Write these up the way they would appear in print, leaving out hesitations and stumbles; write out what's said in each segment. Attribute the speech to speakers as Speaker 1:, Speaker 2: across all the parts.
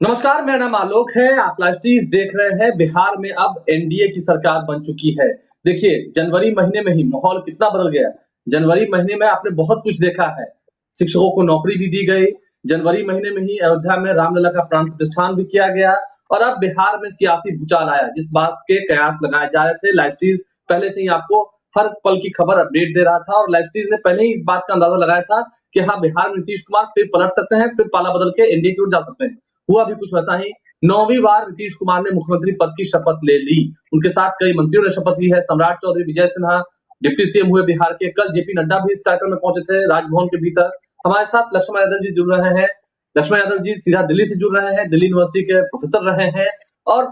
Speaker 1: नमस्कार, मेरा नाम आलोक है। आप लाइव टीवी देख रहे हैं। बिहार में अब एनडीए की सरकार बन चुकी है। देखिए, जनवरी महीने में ही माहौल कितना बदल गया। जनवरी महीने में आपने बहुत कुछ देखा है। शिक्षकों को नौकरी भी दी गई। जनवरी महीने में ही अयोध्या में रामलला का प्राण प्रतिष्ठान भी किया गया और अब बिहार में सियासी भूचाल आया, जिस बात के कयास लगाए जा रहे थे। लाइव टीवी पहले से ही आपको हर पल की खबर अपडेट दे रहा था और लाइव टीवी ने पहले ही इस बात का अंदाजा लगाया था कि हाँ, बिहार में नीतीश कुमार फिर पलट सकते हैं, फिर पाला बदल के एनडीए की ओर जा सकते हैं। हुआ भी कुछ वैसा ही। 9वीं बार नीतीश कुमार ने मुख्यमंत्री पद की शपथ ले ली। उनके साथ कई मंत्रियों ने शपथ ली है। सम्राट चौधरी, विजय सिन्हा डिप्टी सीएम हुए बिहार के। कल जेपी नड्डा भी इस कार्यक्रम में पहुंचे थे राजभवन के भीतर। हमारे साथ लक्ष्मण यादव जी जुड़ रहे हैं। लक्ष्मण यादव जी सीधा दिल्ली से जुड़ रहे हैं, दिल्ली यूनिवर्सिटी के प्रोफेसर रहे हैं और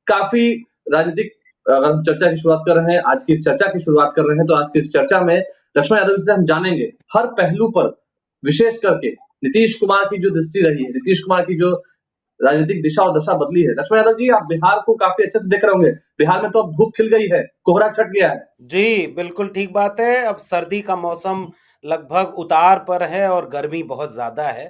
Speaker 1: काफी राजनीतिक, अगर हम चर्चा की शुरुआत कर रहे हैं, आज की इस चर्चा की शुरुआत कर रहे हैं, तो आज की इस चर्चा में लक्ष्मण यादव जी से हम जानेंगे हर पहलू पर, विशेष करके नीतीश कुमार की जो दृष्टि रही है, नीतीश कुमार की जो राजनीतिक दिशा और दशा बदली है। लक्ष्मण यादव जी, आप बिहार को काफी अच्छे से देख रहे होंगे। बिहार में तो अब धूप खिल गई है, कोहरा छट गया है।
Speaker 2: जी, बिल्कुल ठीक बात है। अब सर्दी का मौसम लगभग उतार पर है और गर्मी बहुत ज़्यादा है।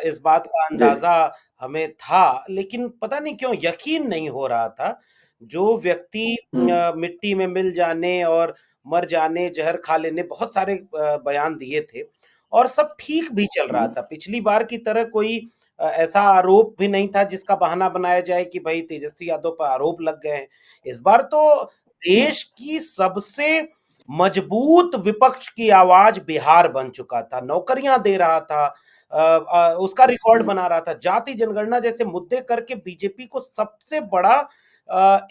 Speaker 2: इस बात का
Speaker 1: जी।
Speaker 2: अंदाज़ा हमें था, लेकिन पता नहीं क्यों यकीन नहीं हो रहा था। जो व्यक्ति
Speaker 1: हुँ,
Speaker 2: मिट्टी में मिल जाने और मर जाने, ज़हर खा लेने, बहुत सारे बयान दिए थे और सब ठीक भी चल रहा
Speaker 1: हुँ,
Speaker 2: था। पिछली बार की तरह कोई ऐसा आरोप भी नहीं था जिसका बहाना बनाया जाए कि भई तेजस्वी यादव पर आरोप लग गए हैं। इस बार तो
Speaker 1: हुँ,
Speaker 2: देश की सबसे मजबूत विपक्ष की आवाज बिहार बन चुका था, नौकरियां दे रहा था, उसका रिकॉर्ड
Speaker 1: हुँ।
Speaker 2: बना रहा था, जाति जनगणना जैसे मुद्दे करके बीजेपी को सबसे बड़ा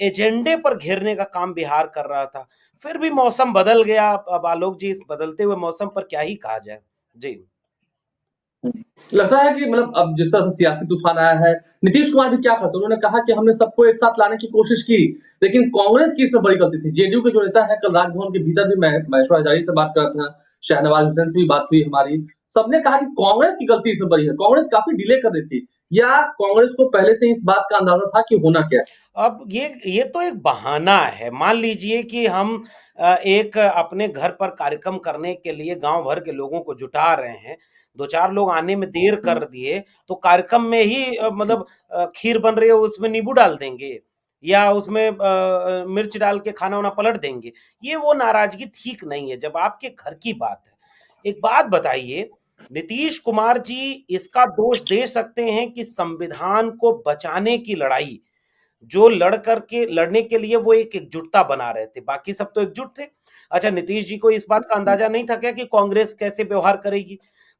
Speaker 2: एजेंडे पर घेरने का काम बिहार कर रहा था। फिर भी मौसम बदल गया। अब आलोक जी, इस बदलते हुए मौसम पर क्या ही कहा जाए। जी।
Speaker 1: हुँ। लगता है कि मतलब अब जिस तरह से सियासी तूफ़ान आया है, नीतीश कुमार भी क्या कहते हैं, उन्होंने कहा कि हमने सबको एक साथ लाने की कोशिश की, लेकिन कांग्रेस की इसमें बड़ी गलती थी। जेडीयू के जो नेता हैं, कल राजभवन के भीतर भी मैं महेश्वर हजारी से बात कर रहा था, शाहनवाज हुसैन से भी बात हुई हमारी। सबने कहा कि कांग्रेस की गलती इसमें बड़ी है, कांग्रेस काफ़ी डिले कर रही थी या कांग्रेस को पहले से ही इस बात का अंदाज़ा था कि होना क्या है?
Speaker 2: अब ये तो एक बहाना है। मान लीजिए कि हम एक अपने घर पर कार्यक्रम करने के लिए गाँव भर के लोगों को जुटा रहे हैं। 2-4 लोग आने में देर
Speaker 1: हुँ,
Speaker 2: कर दिए, तो कार्यक्रम में ही मतलब खीर बन रही है उसमें नींबू डाल देंगे या उसमें मिर्च डाल के खाना-वाना पलट देंगे। ये वो नाराज़गी ठीक नहीं है, जब आपके घर की बात है। एक बात बताइए, नीतीश कुमार जी इसका दोष दे सकते हैं कि संविधान को बचाने की लड़ाई जो लड़ने के लिए वो एक एकजुटता बना रहे थे, बाकी सब तो एकजुट थे। अच्छा, नीतीश जी को इस बात का
Speaker 1: हुँ,
Speaker 2: अंदाजा नहीं था क्या कि कांग्रेस कैसे व्यवहार करेगी?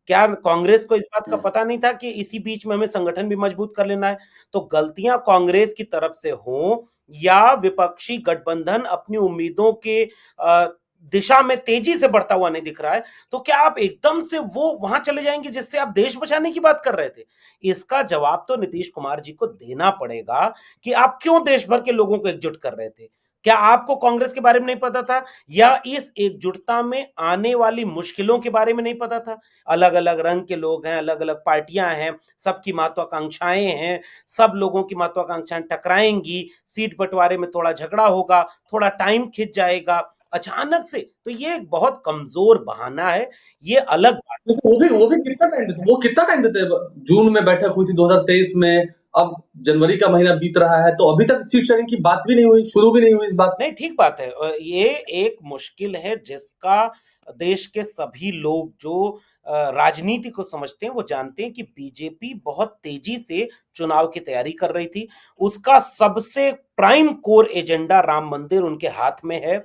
Speaker 2: क्या कांग्रेस को इस बात का
Speaker 1: हुँ।
Speaker 2: पता नहीं था कि इसी बीच में हमें संगठन भी मजबूत कर लेना है? तो गलतियाँ कांग्रेस की तरफ से हों या विपक्षी गठबंधन अपनी उम्मीदों के अ, दिशा में तेजी से बढ़ता हुआ नहीं दिख रहा है, तो क्या आप एकदम से वो वहाँ चले जाएँगे जिससे आप देश बचाने की बात कर रहे थे? इसका जवाब तो नीतीश कुमार जी को देना पड़ेगा कि आप क्यों देश भर के लोगों को एकजुट कर रहे थे? क्या आपको कांग्रेस के बारे में नहीं पता था या इस एकजुटता में आने वाली मुश्किलों के बारे में नहीं पता था? अलग-अलग रंग के लोग हैं, अलग-अलग पार्टियाँ हैं, सबकी महत्वाकांक्षाएँ हैं, सब लोगों की महत्वाकांक्षाएँ टकराएँगी, सीट बँटवारे में थोड़ा झगड़ा होगा, थोड़ा टाइम खिंच जाएगा, अचानक से। तो ये एक बहुत कमज़ोर बहाना है, ये अलग बात है।
Speaker 1: लेकिन वो भी कितना टाइम देते, वो कितना टाइम देते हैं? जून में बैठक हुई थी 2023 में, अब जनवरी का महीना बीत रहा है, तो अभी तक सीट शेयरिंग की बात भी नहीं हुई, शुरू भी नहीं हुई इस बात।
Speaker 2: नहीं, ठीक बात है। ये एक मुश्किल है जिसका देश के सभी लोग जो राजनीति को समझते हैं, वो जानते हैं कि बीजेपी बहुत तेज़ी से चुनाव की तैयारी कर रही थी। उसका सबसे प्राइम कोर एजेंडा राम मंदिर उनके हाथ में है।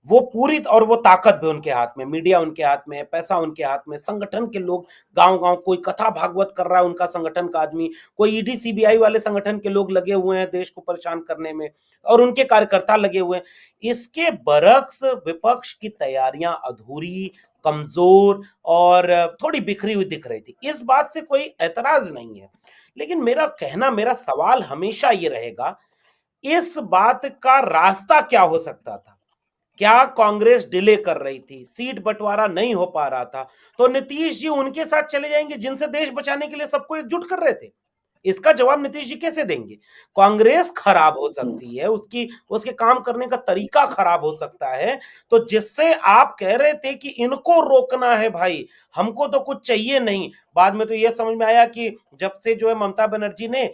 Speaker 2: वो पूरी और वो ताकत भी उनके हाथ में, मीडिया उनके हाथ में है, पैसा उनके हाथ में, संगठन के लोग गाँव-गाँव कोई कथा भागवत कर रहा है उनका संगठन का आदमी, कोई ईडी सीबीआई वाले संगठन के लोग लगे हुए हैं देश को परेशान करने में और उनके कार्यकर्ता लगे हुए हैं। इसके बरक्स विपक्ष की तैयारियां अधूरी, कमजोर और थोड़ी बिखरी हुई दिख रही थी। इस बात से कोई ऐतराज नहीं है। लेकिन मेरा सवाल हमेशा ये रहेगा, इस बात का रास्ता क्या हो सकता था? क्या कांग्रेस डिले कर रही थी, सीट बंटवारा नहीं हो पा रहा था, तो नीतीश जी उनके साथ चले जाएंगे जिनसे देश बचाने के लिए सबको एकजुट कर रहे थे। इसका जवाब नीतीश जी कैसे देंगे? कांग्रेस खराब हो सकती है, उसकी उसके काम करने का तरीका खराब हो सकता है, तो जिससे आप कह रहे थे कि इनको रोकना है भाई, हमको तो कुछ चाहिए नहीं। बाद में तो ये समझ में आया कि जब से जो है ममता बनर्जी ने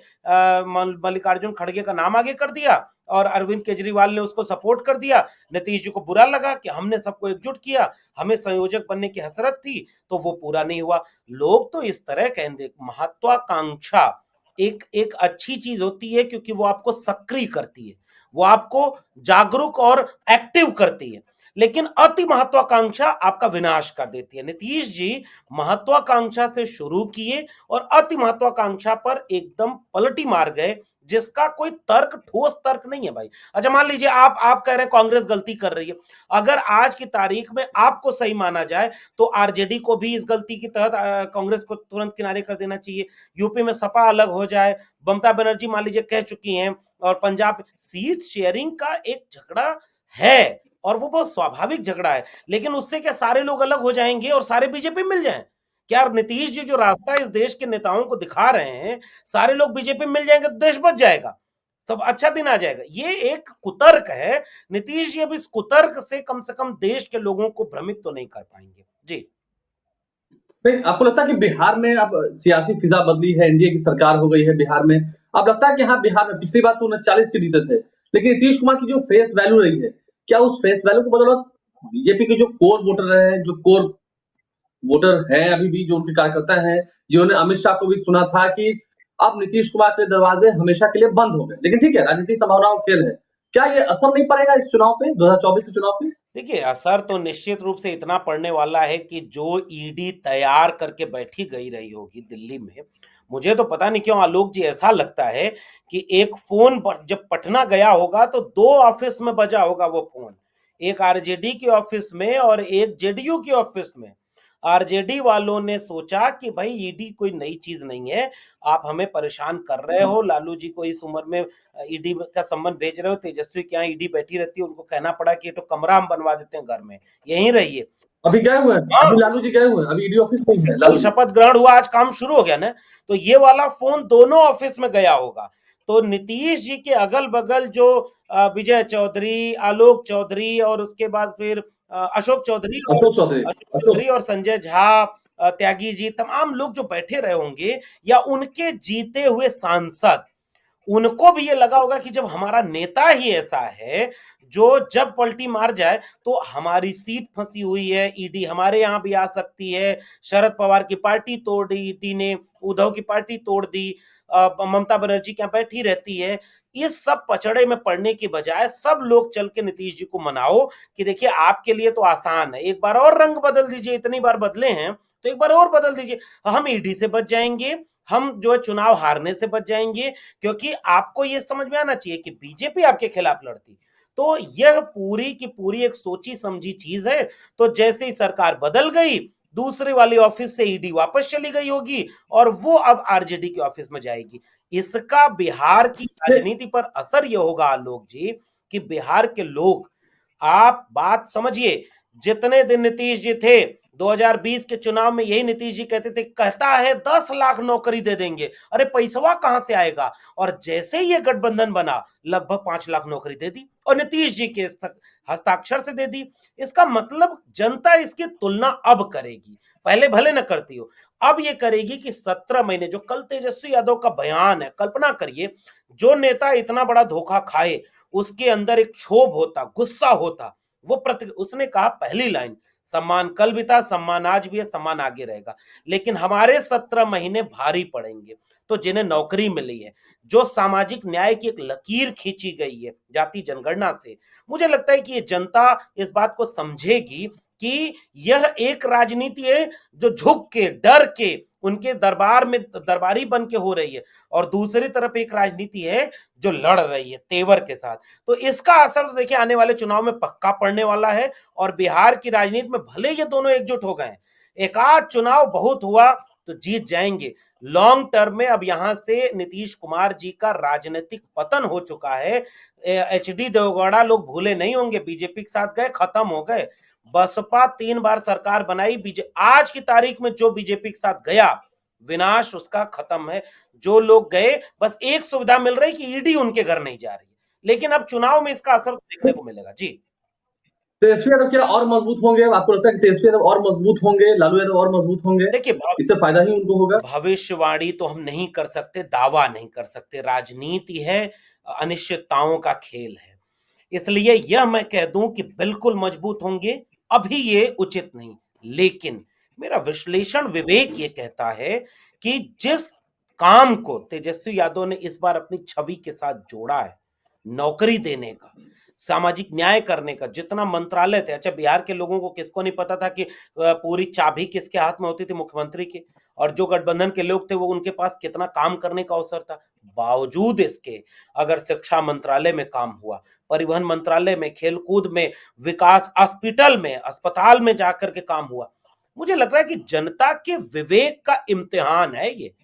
Speaker 2: मल्लिकार्जुन खड़गे का नाम आगे कर दिया और अरविंद केजरीवाल ने उसको सपोर्ट कर दिया, नीतीश जी को बुरा लगा कि हमने सबको एकजुट किया, हमें संयोजक बनने की हसरत थी, तो वो पूरा नहीं हुआ। लोग तो इस तरह कहेंगे, महत्वाकांक्षा एक एक अच्छी चीज होती है क्योंकि वो आपको सक्रिय करती है, वो आपको जागरूक और एक्टिव करती है, लेकिन अति महत्वाकांक्षा आपका विनाश कर देती है। नीतीश जी महत्वाकांक्षा से शुरू किए और अति महत्वाकांक्षा पर एकदम पलटी मार गए, जिसका कोई तर्क, ठोस तर्क नहीं है भाई। अच्छा मान लीजिए आप कह रहे हैं कांग्रेस गलती कर रही है, अगर आज की तारीख में आपको सही माना जाए तो आरजेडी को भी इस गलती के तहत कांग्रेस को तुरंत किनारे कर देना चाहिए। यूपी में सपा अलग हो जाए, ममता बनर्जी मान लीजिए कह चुकी हैं, और पंजाब सीट शेयरिंग का एक झगड़ा है और वो बहुत स्वाभाविक झगड़ा है, लेकिन उससे क्या सारे लोग अलग हो जाएंगे और सारे बीजेपी मिल जाएं? क्या नीतीश जी जो रास्ता इस देश के नेताओं को दिखा रहे हैं, सारे लोग बीजेपी में मिल जाएंगे तो देश बच जाएगा, सब अच्छा दिन आ जाएगा? ये एक कुतर्क है। नीतीश जी अब इस कुतर्क से कम देश के लोगों को भ्रमित तो नहीं कर पाएंगे। जी।
Speaker 1: नहीं, आपको लगता है कि बिहार में अब सियासी फिजा बदली है, एनडीए की सरकार हो गई है बिहार में, अब लगता है कि हाँ बिहार में पिछली बार तो 39 सीट जीते थे, लेकिन नीतीश कुमार की जो फेस वैल्यू रही है, क्या उस फेस वैल्यू की बदौलत बीजेपी के जो कोर वोटर है, जो कोर वोटर हैं अभी भी, जो उनके कार्यकर्ता हैं, जिन्होंने अमित शाह को भी सुना था कि अब नीतीश कुमार के दरवाजे हमेशा के लिए बंद हो गए, लेकिन ठीक है, राजनीतिक संभावनाओं का खेल है, क्या ये असर नहीं पड़ेगा इस चुनाव पे, 2024 के चुनाव पे?
Speaker 2: देखिए, असर तो निश्चित रूप से इतना पड़ने वाला है कि जो ईडी तैयार करके बैठी गई रही होगी दिल्ली में, मुझे तो पता नहीं क्यों आलोक जी ऐसा लगता है कि एक फ़ोन प जब पटना गया होगा तो 2 ऑफ़िस में बजा होगा वो फ़ोन। एक आरजेडी के ऑफ़िस में और एक जेडीयू के ऑफ़िस में। आरजेडी वालों ने सोचा कि भई ईडी कोई नई चीज़ नहीं है, आप हमें परेशान कर रहे हो, लालू जी को इस उम्र में ईडी का सम्मन भेज रहे हो, तेजस्वी के यहाँ ईडी बैठी रहती है, उनको कहना पड़ा कि ये तो कमरा हम बनवा देते हैं घर में, यहीं रहिए।
Speaker 1: अभी गए हुए हैं,
Speaker 2: हाँ,
Speaker 1: अभी लालू जी गए हुए हैं, अभी ईडी ऑफिस में ही है
Speaker 2: कल
Speaker 1: लालू जी।
Speaker 2: शपथ ग्रहण हुआ, आज काम शुरू हो गया ना, तो ये वाला फ़ोन दोनों ऑफ़िस में गया होगा। तो नीतीश जी के अगल-बगल जो विजय चौधरी, आलोक चौधरी और उसके बाद फिर
Speaker 1: अशोक चौधरी,
Speaker 2: अशोक
Speaker 1: अशोक
Speaker 2: चौधरी और संजय झा, त्यागी जी, तमाम लोग जो बैठे रहे होंगे या उनके जीते हुए सांसद, उनको भी ये लगा होगा कि जब हमारा नेता ही ऐसा है, जो जब पलटी मार जाए तो हमारी सीट फंसी हुई है, ईडी हमारे यहाँ भी आ सकती है, शरद पवार की पार्टी तोड़ दी ईडी ने, उद्धव की पार्टी तोड़ दी, ममता बनर्जी क्या बैठी रहती है। इस सब पचड़े में पड़ने की बजाय सब लोग चल के नीतीश जी को मनाओ कि देखिए आपके लिए तो आसान है, एक बार और रंग बदल दीजिए, इतनी बार बदले हैं तो एक बार और बदल दीजिए, हम ईडी से बच जाएंगे, हम जो है चुनाव हारने से बच जाएंगे, क्योंकि आपको ये समझ में आना चाहिए कि बीजेपी आपके खिलाफ लड़ती, तो यह पूरी की पूरी एक सोची समझी चीज है। तो जैसे ही सरकार बदल गई, दूसरे वाली ऑफिस से ईडी वापस चली गई होगी और वो अब आरजेडी के ऑफिस में जाएगी। इसका बिहार की राजनीति पर असर ये होगा आलोक जी कि बिहार के लोग, आप बात समझिए, जितने दिन नीतीश जी थे 2020 के चुनाव में यही नीतीश जी कहते थे, कहता है 10 लाख नौकरी दे देंगे, अरे पैसवा कहां से आएगा, और जैसे ही ये गठबंधन बना लगभग 5 लाख नौकरी दे दी और नीतीश जी के हस्ताक्षर से दे दी। इसका मतलब जनता इसकी तुलना अब करेगी, पहले भले न करती हो, अब ये करेगी कि 17 महीने जो कल तेजस्वी यादव का बयान है, कल्पना करिए जो नेता इतना बड़ा धोखा खाए उसके अंदर एक क्षोभ होता, गुस्सा होता, वो उसने कहा पहली लाइन, सम्मान कल भी था, सम्मान आज भी है, सम्मान आगे रहेगा, लेकिन हमारे 17 महीने भारी पड़ेंगे। तो जिन्हें नौकरी मिली है, जो सामाजिक न्याय की एक लकीर खींची गई है जाति जनगणना से, मुझे लगता है कि ये जनता इस बात को समझेगी कि यह एक राजनीति है जो झुक के, डर के, उनके दरबार में दरबारी बन के हो रही है, और दूसरी तरफ एक राजनीति है जो लड़ रही है तेवर के साथ। तो इसका असर तो देखिए आने वाले चुनाव में पक्का पड़ने वाला है, और बिहार की राजनीति में भले ये दोनों एकजुट हो गए हैं, एक आध चुनाव बहुत हुआ तो जीत जाएंगे, लॉन्ग टर्म में अब यहां से नीतीश कुमार जी का राजनीतिक पतन हो चुका है। एचडी देवगौड़ा लोग भूले नहीं होंगे, बीजेपी के साथ गए, खत्म हो गए। बसपा 3 बार सरकार बनाई, आज की तारीख में जो बीजेपी के साथ गया विनाश उसका खत्म है। जो लोग गए बस एक सुविधा मिल रही कि ईडी उनके घर नहीं जा रही है, लेकिन अब चुनाव में इसका असर देखने को मिलेगा। जी
Speaker 1: तेजस्वी यादव क्या और मजबूत होंगे? आपको लगता है कि तेजस्वी यादव और मजबूत होंगे, लालू यादव और मजबूत होंगे?
Speaker 2: देखिए,
Speaker 1: इससे फायदा ही उनको होगा?
Speaker 2: भविष्यवाणी तो हम नहीं कर सकते, दावा नहीं कर सकते। राजनीति है, अनिश्चितताओं का खेल है। इसलिए यह मैं कह दूं कि बिल्कुल मजबूत होंगे, अभी ये उचित नहीं। लेकिन मेरा विश्लेषण विवेक ये कहता है कि जिस काम को तेजस्वी यादव ने इस बार अपनी छवि के साथ जोड़ा है, नौकरी देने का, सामाजिक न्याय करने का, जितना मंत्रालय थे, अच्छा बिहार के लोगों को किसको नहीं पता था कि पूरी चाबी किसके हाथ में होती थी? मुख्यमंत्री के। और जो गठबंधन के लोग थे वो उनके पास कितना काम करने का अवसर था। बावजूद इसके अगर शिक्षा मंत्रालय में काम हुआ, परिवहन मंत्रालय में, खेलकूद में, विकास, हॉस्पिटल में, अस्पताल में जाकर के काम हुआ, मुझे लग रहा है कि जनता के विवेक का इम्तिहान है ये।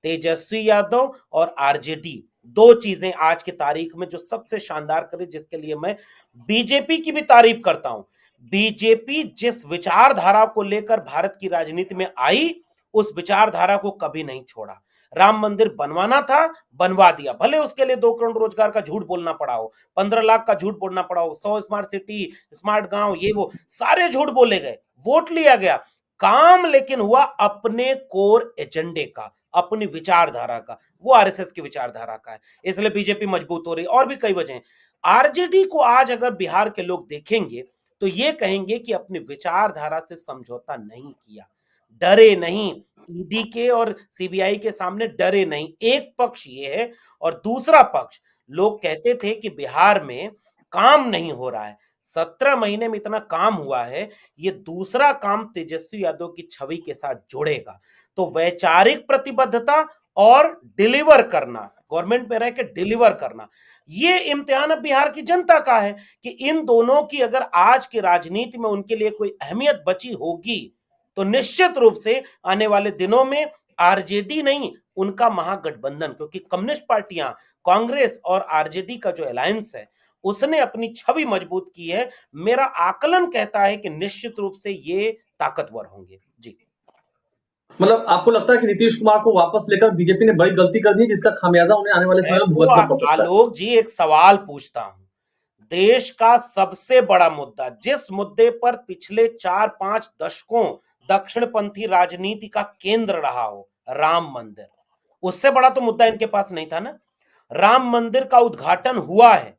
Speaker 2: तेजस्वी यादव और आरजेडी दो चीजें आज की तारीख में जो सबसे शानदार करे, जिसके लिए मैं बीजेपी की भी तारीफ करता हूं। बीजेपी जिस विचारधारा को लेकर भारत की राजनीति में आई, उस विचारधारा को कभी नहीं छोड़ा। राम मंदिर बनवाना था, बनवा दिया, भले उसके लिए 2 करोड़ रोजगार का झूठ बोलना पड़ा हो, 15 लाख का झूठ बोलना पड़ा हो, 100 स्मार्ट सिटी, स्मार्ट गांव, ये वो सारे झूठ बोले गए, वोट लिया गया, काम लेकिन हुआ अपने कोर एजेंडे का, अपनी विचारधारा का, वो आरएसएस की विचारधारा का है। इसलिए बीजेपी मजबूत हो रही है, और भी कई वजह हैं। आरजेडी को आज अगर बिहार के लोग देखेंगे तो ये कहेंगे कि अपनी विचारधारा से समझौता नहीं किया, डरे नहीं, ईडी के और सीबीआई के सामने डरे नहीं। एक पक्ष ये है, और दूसरा पक्ष, लोग कहते थे कि बिहार में काम नहीं हो रहा है, 17 महीने में इतना काम हुआ है, ये दूसरा काम तेजस्वी यादव की छवि के साथ जुड़ेगा। तो वैचारिक प्रतिबद्धता और डिलीवर करना, गवर्नमेंट में रह के डिलीवर करना, ये इम्तिहान अब बिहार की जनता का है कि इन दोनों की अगर आज की राजनीति में उनके लिए कोई अहमियत बची होगी, तो निश्चित रूप से आने वाले दिनों में आरजेडी नहीं, उनका महागठबंधन, क्योंकि कम्युनिस्ट पार्टियां, कांग्रेस और आरजेडी का जो अलायंस है, उसने अपनी छवि मजबूत की है। मेरा आकलन कहता है कि निश्चित रूप से ये ताकतवर होंगे। जी
Speaker 1: मतलब आपको लगता है कि नीतीश कुमार को वापस लेकर बीजेपी ने बड़ी गलती कर दी, जिसका खामियाजा उन्हें आने वाले समय में
Speaker 2: वो
Speaker 1: भुगतना पड़ सकता है?
Speaker 2: आलोक जी, एक सवाल पूछता हूं। देश का सबसे बड़ा मुद्दा, जिस मुद्दे पर पिछले 4-5 दशकों दक्षिणपंथी राजनीति का केंद्र रहा हो, राम मंदिर, उससे बड़ा तो मुद्दा इनके पास नहीं था ना। राम मंदिर का उद्घाटन हुआ है,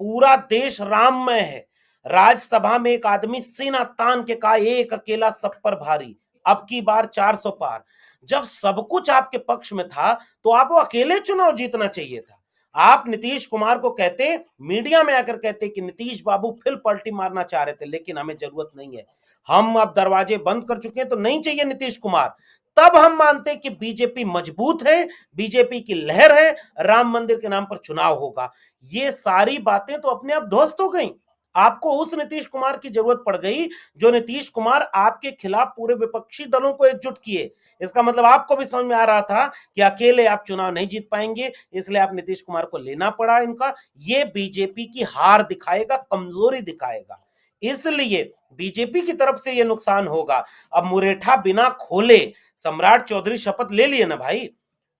Speaker 2: पूरा देश राममय है। राज्यसभा में एक आदमी सीना तान के कहा, एक अकेला सब पर भारी, अब की बार 400 पार। जब सब कुछ आपके पक्ष में था, तो आपको अकेले चुनाव जीतना चाहिए था। आप नीतीश कुमार को कहते, मीडिया में आकर कहते कि नीतीश बाबू फिर पलटी मारना चाह रहे थे, लेकिन हमें जरूरत नहीं है, हम अब दरवाजे बंद कर चुके हैं, तो नहीं चाहिए नीतीश कुमार। तब हम मानते कि बीजेपी मजबूत है, बीजेपी की लहर है, राम मंदिर के नाम पर चुनाव होगा। ये सारी बातें तो अपने आप ध्वस्त हो गई। आपको उस नीतीश कुमार की जरूरत पड़ गई जो नीतीश कुमार आपके खिलाफ पूरे विपक्षी दलों को एकजुट किए। इसका मतलब आपको भी समझ में आ रहा था कि अकेले आप चुनाव नहीं जीत पाएंगे, इसलिए आप नीतीश कुमार को लेना पड़ा इनका। ये बीजेपी की हार दिखाएगा, कमजोरी दिखाएगा। इसलिए बीजेपी की तरफ से ये नुकसान होगा। अब मुरेठा बिना खोले सम्राट चौधरी शपथ ले लिए ना भाई,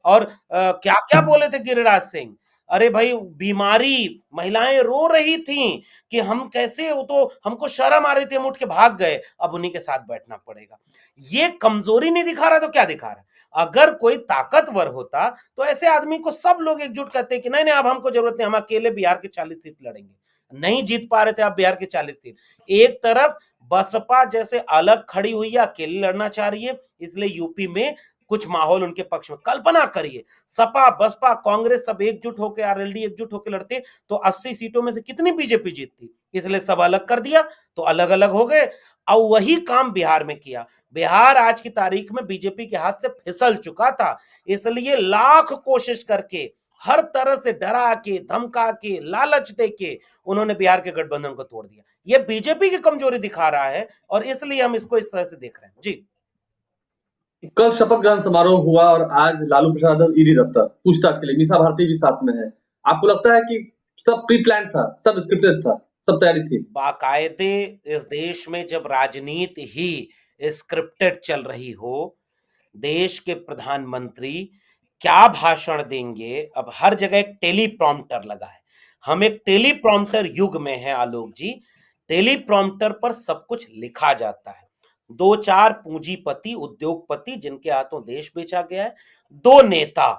Speaker 2: और क्या क्या बोले थे गिरिराज सिंह। अरे भाई, बीमारी, महिलाएं रो रही थीं कि हम कैसे, वो तो हमको शर्म आ रही थी, हम उठ के भाग गए, अब उन्हीं के साथ बैठना पड़ेगा। ये कमजोरी नहीं दिखा रहा तो क्या दिखा रहा है? अगर कोई ताकतवर होता तो ऐसे आदमी को सब लोग एकजुट करते कि नहीं नहीं, अब हमको जरूरत नहीं, हम अकेले बिहार के 40 सीट लड़ेंगे। नहीं जीत पा रहे थे आप बिहार के 40 सीट। एक तरफ बसपा जैसे अलग खड़ी हुई है, अकेले लड़ना चाह रही है, इसलिए यूपी में कुछ माहौल उनके पक्ष में। कल्पना करिए, सपा, बसपा, कांग्रेस सब एकजुट होकर, आरएलडी एकजुट होकर लड़ते तो 80 सीटों में से कितनी बीजेपी जीतती? इसलिए सब अलग कर दिया, तो अलग अलग हो गए। और वही काम बिहार में किया। बिहार आज की तारीख में बीजेपी के हाथ से फिसल चुका था, इसलिए लाख कोशिश करके, हर तरह से डरा के, धमका के, लालच दे के उन्होंने बिहार के गठबंधन को तोड़ दिया। ये बीजेपी की कमजोरी दिखा रहा है, और इसलिए हम इसको इस तरह से देख रहे हैं। जी
Speaker 1: कल शपथ ग्रहण समारोह हुआ और आज लालू प्रसाद यादव ईडी दफ्तर पूछताछ के लिए, मीसा भारती भी साथ में है। आपको लगता है कि सब प्री प्लान था, सब स्क्रिप्टेड था, सब तैयारी थी?
Speaker 2: बाकायदे, इस देश में जब राजनीति ही स्क्रिप्टेड चल रही हो, देश के प्रधानमंत्री क्या भाषण देंगे, अब हर जगह एक टेलीप्रॉम्प्टर लगा है। हम एक टेलीप्रॉम्प्टर युग में हैं आलोक जी। टेलीप्रॉम्प्टर पर सब कुछ लिखा जाता है। 2-4 पूंजीपति, उद्योगपति जिनके हाथों देश बेचा गया है, 2 नेता,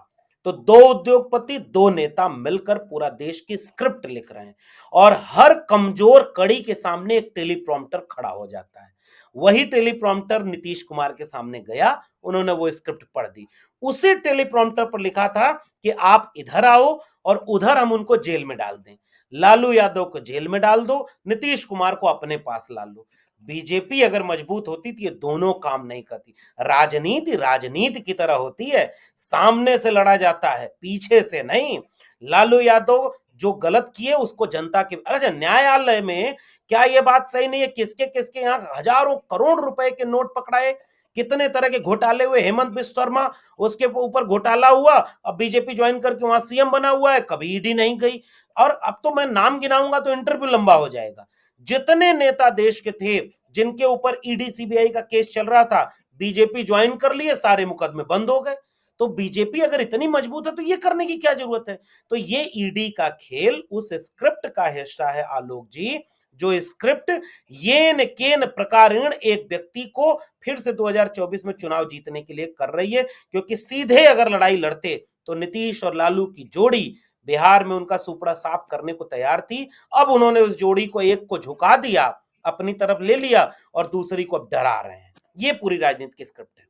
Speaker 2: तो 2 उद्योगपति, 2 नेता मिलकर पूरा देश की स्क्रिप्ट लिख रहे हैं और हर कमजोर कड़ी के सामने एक टेलीप्रॉम्प्टर खड़ा हो जाता है। वही टेलीप्रॉम्प्टर नीतीश कुमार के सामने गया, उन्होंने वो स्क्रिप्ट पढ़ दी। उसी टेलीप्रॉम्प्टर पर लिखा था कि आप इधर आओ और उधर हम उनको जेल में डाल दें। लालू यादव को जेल में डाल दो, नीतीश कुमार को अपने पास ला लो। बीजेपी अगर मजबूत होती तो ये दोनों काम नहीं करती। राजनीति राजनीति की तरह होती है, सामने से लड़ा जाता है, पीछे से नहीं। लालू यादव जो गलत किए उसको जनता के, अरे न्यायालय में क्या ये बात सही नहीं है? किसके किसके यहाँ हजारों करोड़ रुपए के नोट पकड़ाए, कितने तरह के घोटाले हुए। हेमंत बिस्व शर्मा, उसके ऊपर घोटाला हुआ, अब बीजेपी ज्वाइन करके वहां सीएम बना हुआ है, कभी ईडी नहीं गई। और अब तो मैं नाम गिनाऊंगा तो इंटरव्यू लंबा हो जाएगा। जितने नेता देश के थे जिनके ऊपर ईडी सीबीआई का केस चल रहा था, बीजेपी ज्वाइन कर लिए, सारे मुकदमे बंद हो गए। तो बीजेपी अगर इतनी मजबूत है तो ये करने की क्या जरूरत है? तो ये ईडी का खेल उस स्क्रिप्ट का हिस्सा है आलोक जी, जो स्क्रिप्ट येन केन प्रकारेण एक व्यक्ति को फिर से 2024 में चुनाव जीतने के लिए कर रही है। क्योंकि सीधे अगर लड़ाई लड़ते तो नीतीश और लालू की जोड़ी बिहार में उनका सुपड़ा साफ करने को तैयार थी। अब उन्होंने उस जोड़ी को, एक को झुका दिया, अपनी तरफ ले लिया और दूसरी को अब डरा रहे हैं। ये पूरी राजनीति की स्क्रिप्ट है।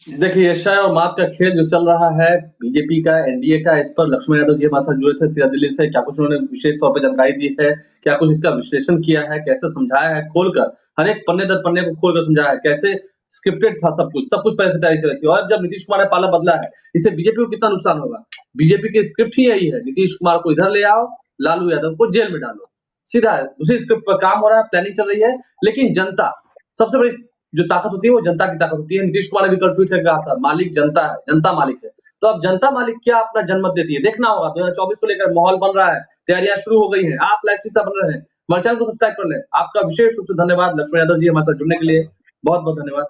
Speaker 1: देखिए, शय और मात का खेल जो चल रहा है बीजेपी का, एनडीए का, इस पर लक्ष्मण यादव जी हमारे साथ जुड़े थे सीधा दिल्ली से। क्या कुछ उन्होंने विशेष तौर पर जानकारी दी है, क्या कुछ इसका विश्लेषण किया है, कैसे समझाया है खोलकर, हर एक पन्ने दर पन्ने को खोलकर समझाया है, कैसे स्क्रिप्टेड था सब कुछ पहले से तैयारी चल रही थी। और जब नीतीश कुमार ने पाला बदला है, इससे बीजेपी को कितना नुकसान होगा? बीजेपी की स्क्रिप्ट ही यही है, नीतीश कुमार को इधर ले आओ, लालू यादव को जेल में डालो, सीधा है। उसी स्क्रिप्ट पर काम हो रहा है, प्लानिंग चल रही है। लेकिन जनता, सबसे बड़ी जो ताकत होती है वो जनता की ताकत होती है। नीतीश कुमार ने भी कल ट्वीट करके कहा था, मालिक जनता है, जनता मालिक है। तो अब जनता मालिक क्या अपना जनमत देती है, देखना होगा। 2024 को लेकर माहौल बन रहा है, तैयारियां शुरू हो गई हैं। आप लाइव से बन रहे हैं, हमारे चैनल को सब्सक्राइब कर लें। आपका विशेष रूप से धन्यवाद लक्ष्मण यादव जी हमारे साथ जुड़ने के लिए, बहुत बहुत धन्यवाद।